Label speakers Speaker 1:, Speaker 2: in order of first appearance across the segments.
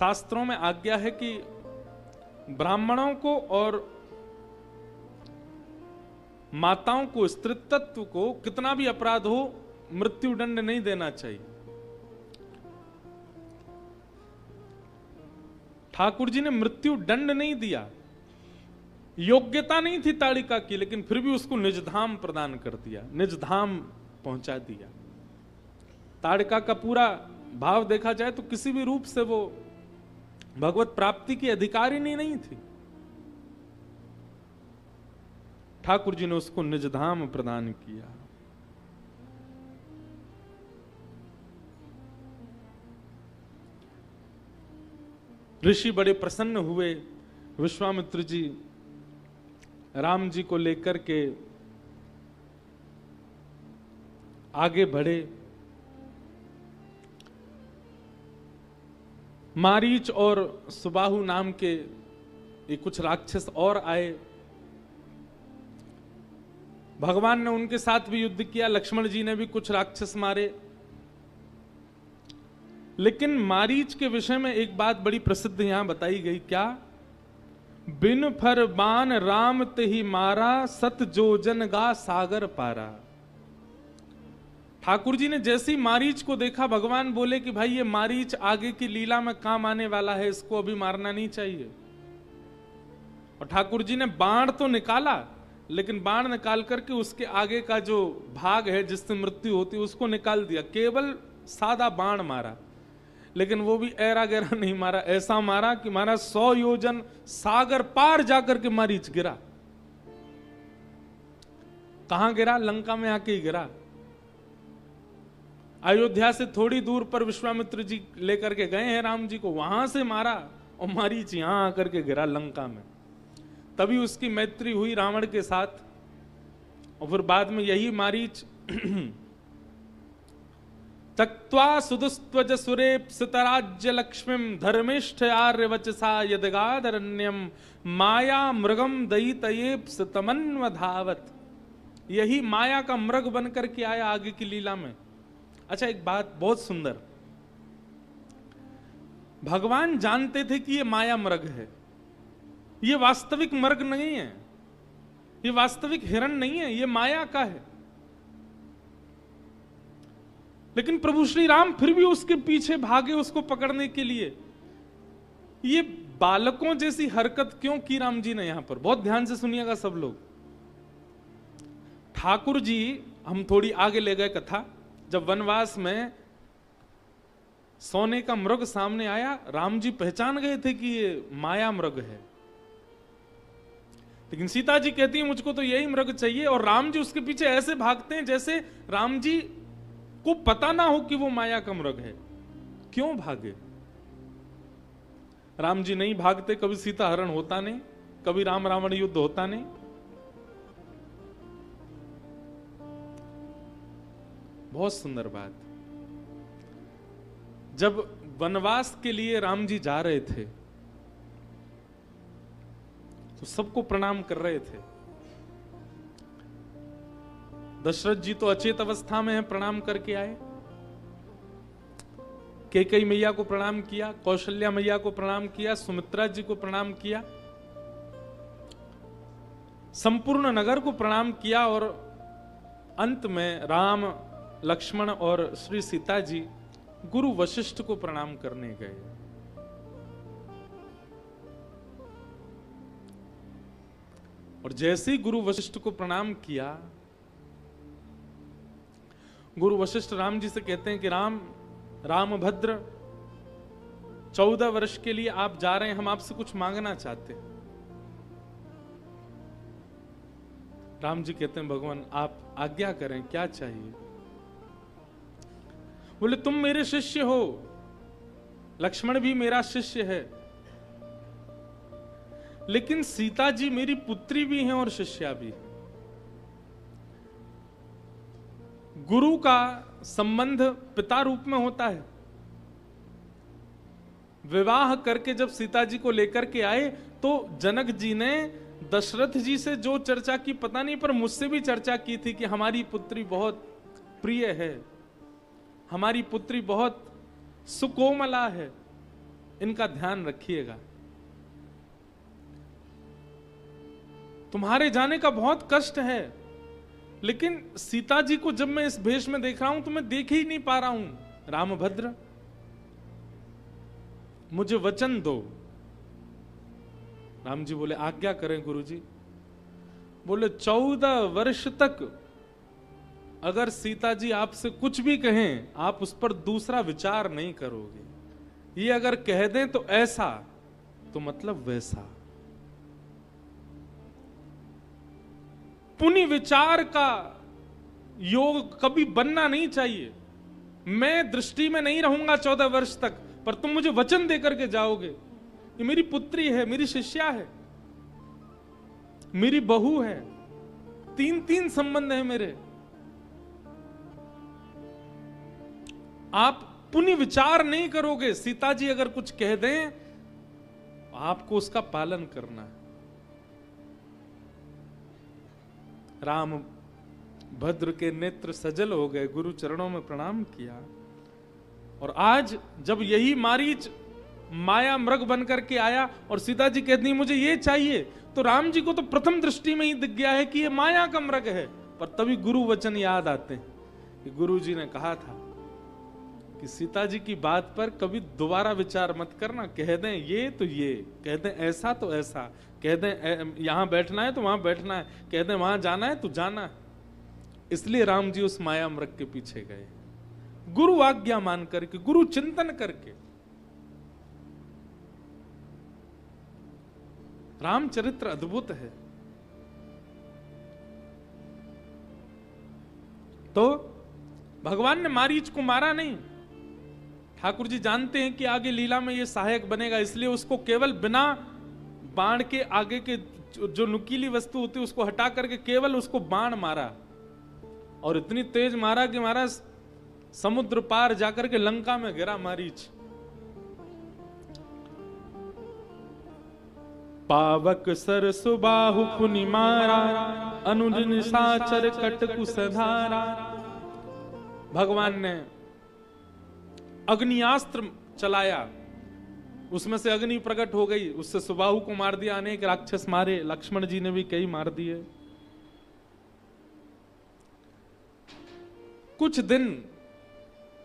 Speaker 1: शास्त्रों में आज्ञा है कि ब्राह्मणों को और माताओं को, स्त्रीत्व को कितना भी अपराध हो, मृत्यु दंड नहीं देना चाहिए। ठाकुर जी ने मृत्यु दंड नहीं दिया, योग्यता नहीं थी ताड़िका की, लेकिन फिर भी उसको निजधाम प्रदान कर दिया, निजधाम पहुंचा दिया। ताड़िका का पूरा भाव देखा जाए तो किसी भी रूप से वो भगवत प्राप्ति की अधिकारिणी नहीं थी। ठाकुर जी ने उसको निजधाम प्रदान किया। ऋषि बड़े प्रसन्न हुए। विश्वामित्र जी राम जी को लेकर के आगे बढ़े। मारीच और सुबाहु नाम के ये कुछ राक्षस और आए। भगवान ने उनके साथ भी युद्ध किया, लक्ष्मण जी ने भी कुछ राक्षस मारे। लेकिन मारीच के विषय में एक बात बड़ी प्रसिद्ध यहां बताई गई, क्या? बिन फर बान राम तेहि मारा, सत जोजन गा सागर पारा। ठाकुर जी ने जैसी मारीच को देखा, भगवान बोले कि भाई ये मारीच आगे की लीला में काम आने वाला है, इसको अभी मारना नहीं चाहिए। और ठाकुर जी ने बाण तो निकाला, लेकिन बाण निकाल करके उसके आगे का जो भाग है जिससे मृत्यु होती है उसको निकाल दिया। केवल सादा बाण मारा, लेकिन वो भी ऐरा गहरा नहीं मारा, ऐसा मारा कि मारा 100 योजन सागर पार जाकर के मारीच गिरा। कहां गिरा? लंका में आके ही गिरा। अयोध्या से थोड़ी दूर पर विश्वामित्र जी लेकर के गए हैं राम जी को, वहां से मारा और मारीच यहां आकर के गिरा लंका में। तभी उसकी मैत्री हुई रावण के साथ। और फिर बाद में यही मारीच तक्त्वा सुदुस्त्वज सुरेप्सितराज्य लक्ष्मीम धर्मिष्ठ आर्य वचसा यदगादरण्यम माया मृगम दयितयेप्स तमन्वधावत। यही माया का मृग बनकर के आया आगे की लीला में। अच्छा, एक बात बहुत सुंदर, भगवान जानते थे कि ये माया मृग है, ये वास्तविक मृग नहीं है, ये वास्तविक हिरण नहीं है, ये माया का है। लेकिन प्रभु श्री राम फिर भी उसके पीछे भागे उसको पकड़ने के लिए। ये बालकों जैसी हरकत क्यों की राम जी ने? यहां पर बहुत ध्यान से सुनिएगा सब लोग। ठाकुर जी, हम थोड़ी आगे ले गए कथा, जब वनवास में सोने का मृग सामने आया, राम जी पहचान गए थे कि ये माया मृग है। लेकिन सीता जी कहती है मुझको तो यही मृग चाहिए, और राम जी उसके पीछे ऐसे भागते हैं जैसे राम जी को पता ना हो कि वो माया का मृग है। क्यों भागे? राम जी नहीं भागते, कभी सीता हरण होता नहीं, कभी राम रावण युद्ध होता नहीं। बहुत सुंदर बात। जब वनवास के लिए राम जी जा रहे थे तो सबको प्रणाम कर रहे थे। दशरथ जी तो अचेत अवस्था में हैं, प्रणाम करके आए। कैकेयी मैया को प्रणाम किया, कौशल्या मैया को प्रणाम किया, सुमित्रा जी को प्रणाम किया, संपूर्ण नगर को प्रणाम किया। और अंत में राम, लक्ष्मण और श्री सीता जी गुरु वशिष्ठ को प्रणाम करने गए। और जैसे ही गुरु वशिष्ठ को प्रणाम किया, गुरु वशिष्ठ राम जी से कहते हैं कि राम भद्र, 14 वर्ष के लिए आप जा रहे हैं, हम आपसे कुछ मांगना चाहते हैं। राम जी कहते हैं भगवान आप आज्ञा करें, क्या चाहिए? बोले तुम मेरे शिष्य हो, लक्ष्मण भी मेरा शिष्य है, लेकिन सीता जी मेरी पुत्री भी हैं और शिष्या भी है। गुरु का संबंध पिता रूप में होता है। विवाह करके जब सीता जी को लेकर के आए तो जनक जी ने दशरथ जी से जो चर्चा की पता नहीं, पर मुझसे भी चर्चा की थी कि हमारी पुत्री बहुत प्रिय है, हमारी पुत्री बहुत सुकोमला है, इनका ध्यान रखिएगा। तुम्हारे जाने का बहुत कष्ट है, लेकिन सीता जी को जब मैं इस भेष में देख रहा हूं तो मैं देख ही नहीं पा रहा हूं। रामभद्र, मुझे वचन दो। राम जी बोले, आज्ञा करें गुरुजी। बोले, 14 वर्ष तक अगर सीता जी आपसे कुछ भी कहें, आप उस पर दूसरा विचार नहीं करोगे। ये अगर कह दें तो ऐसा, तो मतलब वैसा। पुनि विचार का योग कभी बनना नहीं चाहिए। मैं दृष्टि में नहीं रहूंगा 14 वर्ष तक, पर तुम मुझे वचन देकर के जाओगे। ये मेरी पुत्री है, मेरी शिष्या है, मेरी बहू है, 3 संबंध है मेरे। आप पुनि विचार नहीं करोगे। सीता जी अगर कुछ कह दें, आपको उसका पालन करना है। राम भद्र के नेत्र सजल हो गए, गुरु चरणों में प्रणाम किया। और आज जब यही मारीच माया मृग बनकर के आया और सीता जी कहती है मुझे ये चाहिए, तो राम जी को तो प्रथम दृष्टि में ही दिख गया है कि ये माया का मृग है। पर तभी गुरु वचन याद आते हैं कि गुरु जी ने कहा था कि सीता जी की बात पर कभी दोबारा विचार मत करना। कह दें ये तो ये, कह दें ऐसा तो ऐसा, कह दें यहां बैठना है तो वहां बैठना है, कह दें वहां जाना है तो जाना है। इसलिए राम जी उस माया मृग के पीछे गए, गुरु आज्ञा मान करके, गुरु चिंतन करके। रामचरित्र अद्भुत है। तो भगवान ने मारीच को मारा नहीं। ठाकुर जी जानते हैं कि आगे लीला में ये सहायक बनेगा, इसलिए उसको केवल बिना बाण के आगे के जो नुकीली वस्तु होती है उसको हटा करके केवल उसको बाण मारा, और इतनी तेज मारा कि महाराज समुद्र पार जाकर के लंका में गिरा मारीच। पावक सर सुबाहु पुनि मारा, अनुज निशाचर कटकु सधारा। भगवान ने अग्नियास्त्र चलाया, उसमें से अग्नि प्रकट हो गई, उससे सुबाहु को मार दिया। अनेक राक्षस मारे, लक्ष्मण जी ने भी कई मार दिए। कुछ दिन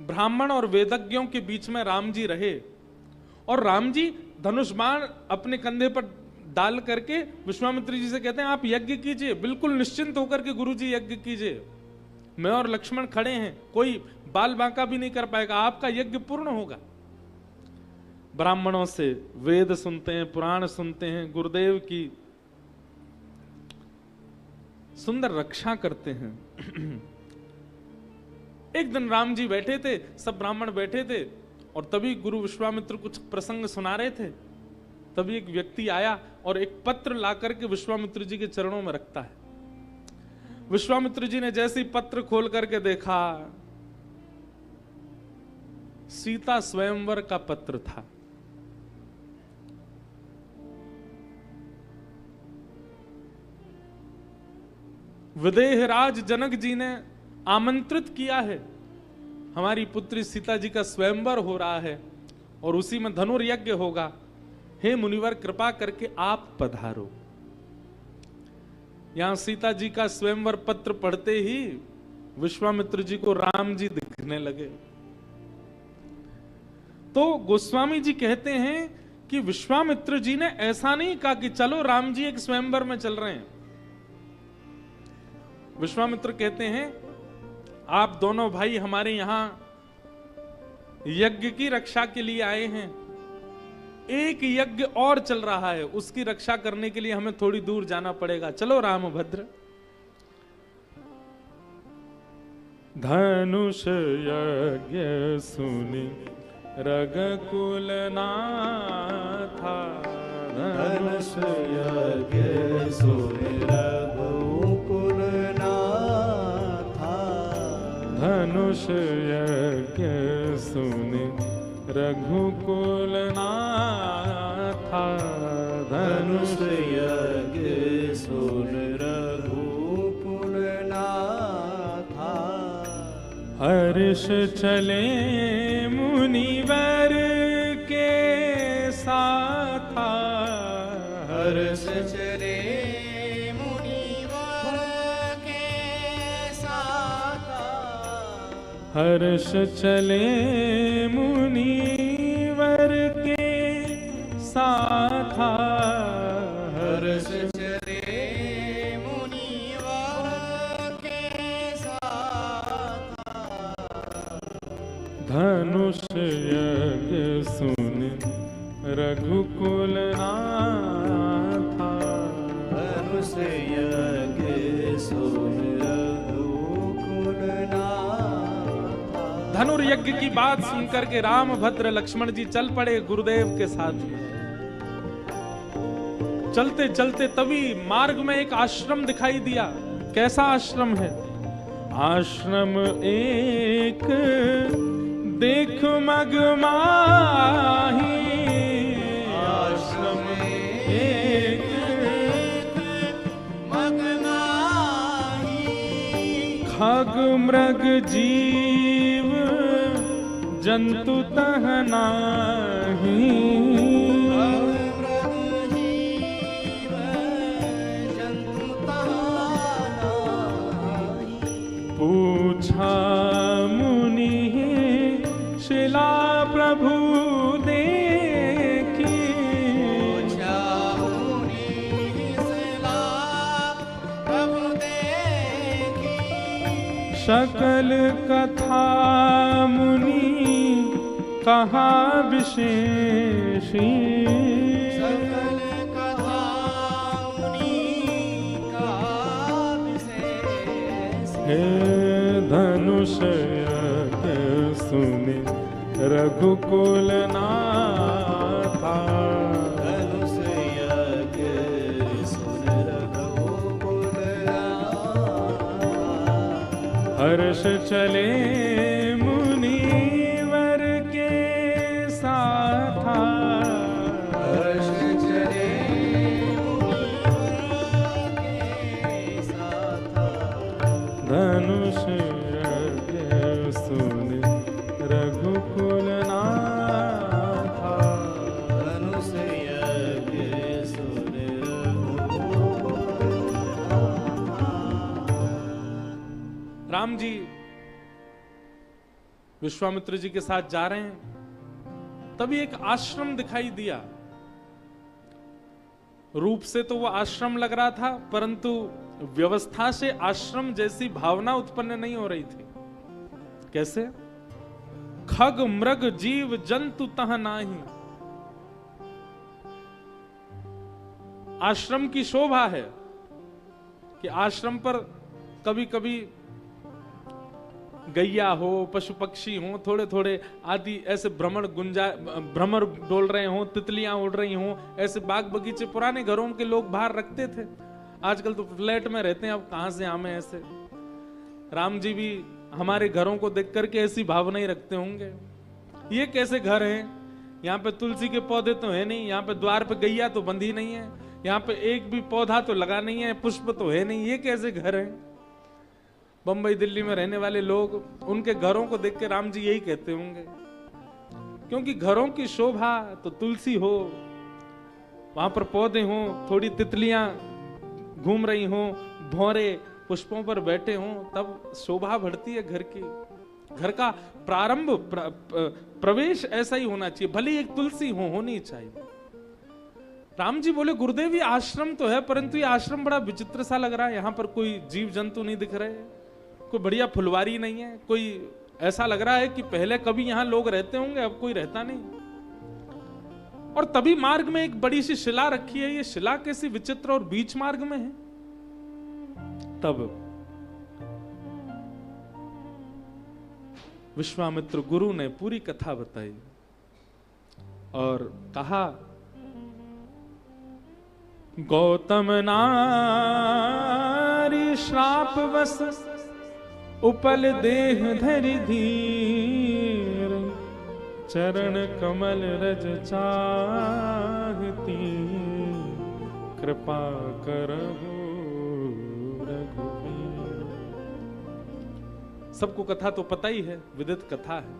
Speaker 1: ब्राह्मण और वेदज्ञों के बीच में राम जी रहे, और राम जी धनुष बाण अपने कंधे पर डाल करके विश्वामित्र जी से कहते हैं आप यज्ञ कीजिए, बिल्कुल निश्चिंत होकर के गुरु जी यज्ञ कीजिए, मैं और लक्ष्मण खड़े हैं, कोई बाल बांका भी नहीं कर पाएगा, आपका यज्ञ पूर्ण होगा। ब्राह्मणों से वेद सुनते हैं, पुराण सुनते हैं, गुरुदेव की सुंदर रक्षा करते हैं। एक दिन राम जी बैठे थे, सब ब्राह्मण बैठे थे, और तभी गुरु विश्वामित्र कुछ प्रसंग सुना रहे थे। तभी एक व्यक्ति आया और एक पत्र ला करके विश्वामित्र जी के चरणों में रखता है। विश्वामित्र जी ने जैसे ही पत्र खोल करके देखा, सीता स्वयंवर का पत्र था। विदेहराज जनक जी ने आमंत्रित किया है, हमारी पुत्री सीता जी का स्वयंवर हो रहा है और उसी में धनुर्यज्ञ होगा, हे मुनिवर कृपा करके आप पधारो। यहां सीता जी का स्वयंवर पत्र पढ़ते ही विश्वामित्र जी को राम जी दिखने लगे। तो गोस्वामी जी कहते हैं कि विश्वामित्र जी ने ऐसा नहीं कहा कि चलो राम जी एक स्वयंवर में चल रहे हैं। विश्वामित्र कहते हैं आप दोनों भाई हमारे यहां यज्ञ की रक्षा के लिए आए हैं, एक यज्ञ और चल रहा है, उसकी रक्षा करने के लिए हमें थोड़ी दूर जाना पड़ेगा, चलो रामभद्र। धनुष यज्ञ सुनि रघुकुल नाथा,
Speaker 2: धनुष यज्ञ सुनि रघुकुल नाथा,
Speaker 1: धनुष यज्ञ सुनि रघुकुल नाथा,
Speaker 2: धनुष यज्ञ सुनि रघुकुल नाथा।
Speaker 1: हर्ष चले मुनिवर के
Speaker 2: हर्ष चले मुनिवर के साथा,
Speaker 1: हर्ष चले मुनिवर के साथा,
Speaker 2: हर्ष चले मुनिवर के साथा,
Speaker 1: धनुष यज्ञ सुन रघुकुल नाथा,
Speaker 2: धनुष यज्ञ सुन रघुकुल नाथा।
Speaker 1: धनुर्यज्ञ की बात सुनकर के राम भद्र लक्ष्मण जी चल पड़े गुरुदेव के साथ में। चलते चलते तभी मार्ग में एक आश्रम दिखाई दिया। कैसा आश्रम है? आश्रम एक देख मगमाही,
Speaker 2: आश्रम एक मगमाही,
Speaker 1: खग मृग जीव जंतु तह नाही, पूछा मुनि शिला प्रभु देखी,
Speaker 2: पूछा मुनि शिला प्रभु देखी,
Speaker 1: सकल कथा मुनि कहा विशेषी,
Speaker 2: सकल कथा मुनि कहा विशेषी।
Speaker 1: हे धनुष यज्ञ सुनि रघुकुल नाथा,
Speaker 2: धनुष यज्ञ सुन रघुकुल नाथा,
Speaker 1: हर्ष चले मुनिवर के साथा,
Speaker 2: हर्ष चले मुनिवर के साथा,
Speaker 1: धनुष यज्ञ सुनि रघुकुल नाथा,
Speaker 2: धनुष यज्ञ सुन रघुकुल नाथा।
Speaker 1: राम जी विश्वामित्र जी के साथ जा रहे हैं, तभी एक आश्रम दिखाई दिया। रूप से तो वो आश्रम लग रहा था, परंतु व्यवस्था से आश्रम जैसी भावना उत्पन्न नहीं हो रही थी। कैसे? खग मृग जीव जंतु तह नाही। आश्रम की शोभा है कि आश्रम पर कभी कभी गैया हो, पशु पक्षी हो, थोड़े थोड़े आदि ऐसे भ्रमर डोल रहे हो, तितलियां उड़ रही हो, ऐसे बाग बगीचे पुराने घरों के लोग बाहर रखते थे। आजकल तो फ्लैट में रहते हैं, अब कहां से आमे ऐसे। राम जी भी हमारे घरों को देख करके ऐसी भावना ही रखते होंगे। ये कैसे घर है? यहाँ पे तुलसी के पौधे तो है नहीं, यहाँ पे द्वार पे गैया तो बंधी नहीं है, यहाँ पे एक भी पौधा तो लगा नहीं है, पुष्प तो है नहीं, ये कैसे घर है? बंबई दिल्ली में रहने वाले लोग उनके घरों को देख के राम जी यही कहते होंगे, क्योंकि घरों की शोभा तो तुलसी हो, वहां पर पौधे हो, थोड़ी तितलियां घूम रही हो, भौरे पुष्पों पर बैठे हो, तब शोभा बढ़ती है घर की। घर का प्रारंभ प्रवेश ऐसा ही होना चाहिए, भले एक तुलसी होनी चाहिए। राम जी बोले गुरुदेव ये आश्रम तो है, परंतु ये आश्रम बड़ा विचित्र सा लग रहा है। यहाँ पर कोई जीव जंतु नहीं दिख रहे, कोई बढ़िया फुलवारी नहीं है, कोई ऐसा लग रहा है कि पहले कभी यहाँ लोग रहते होंगे, अब कोई रहता नहीं। और तभी मार्ग में एक बड़ी सी शिला रखी है, ये शिला कैसी विचित्र और बीच मार्ग में है। तब विश्वामित्र गुरु ने पूरी कथा बताई और कहा गौतम नारी श्राप बस उपल देह धरि धीर, चरण कमल रज चाहती, कृपा करहु रघुवीर। सबको कथा तो पता ही है, विदित कथा है।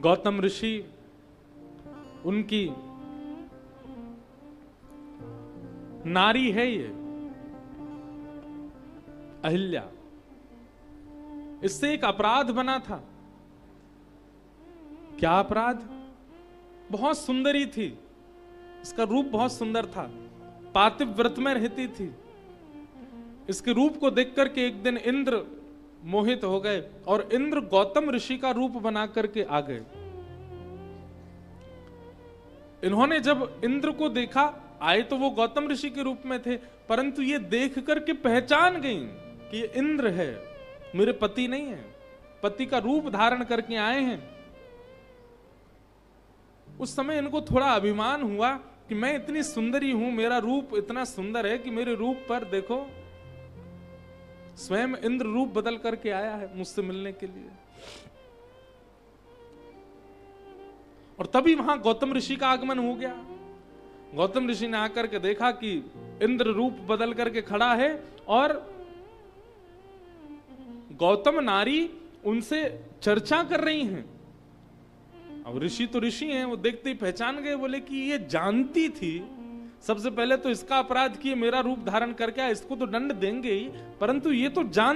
Speaker 1: गौतम ऋषि उनकी नारी है ये अहिल्या, इससे एक अपराध बना था। क्या अपराध? बहुत सुंदरी थी, इसका रूप बहुत सुंदर था, पातिव व्रत में रहती थी। इसके रूप को देख करके एक दिन इंद्र मोहित हो गए और इंद्र गौतम ऋषि का रूप बना करके आ गए। इन्होंने जब इंद्र को देखा, आए तो वो गौतम ऋषि के रूप में थे, परंतु ये देख करके पहचान गई कि ये इंद्र है, मेरे पति नहीं है, पति का रूप धारण करके आए हैं। उस समय इनको थोड़ा अभिमान हुआ कि मैं इतनी सुंदरी हूं, मेरा रूप इतना सुंदर है कि मेरे रूप पर देखो स्वयं इंद्र रूप बदल करके आया है मुझसे मिलने के लिए। और तभी वहां गौतम ऋषि का आगमन हो गया। गौतम ऋषि ने आकर के देखा कि इंद्र रूप बदल करके खड़ा है और गौतम नारी उनसे चर्चा कर रही हैं। अब ऋषि तो ऋषि हैं, वो देखते ही पहचान गए, बोले कि ये जानती थी, सबसे पहले तो इसका अपराध किए, मेरा रूप धारण करके, इसको तो दंड देंगे ही, परंतु ये तो जान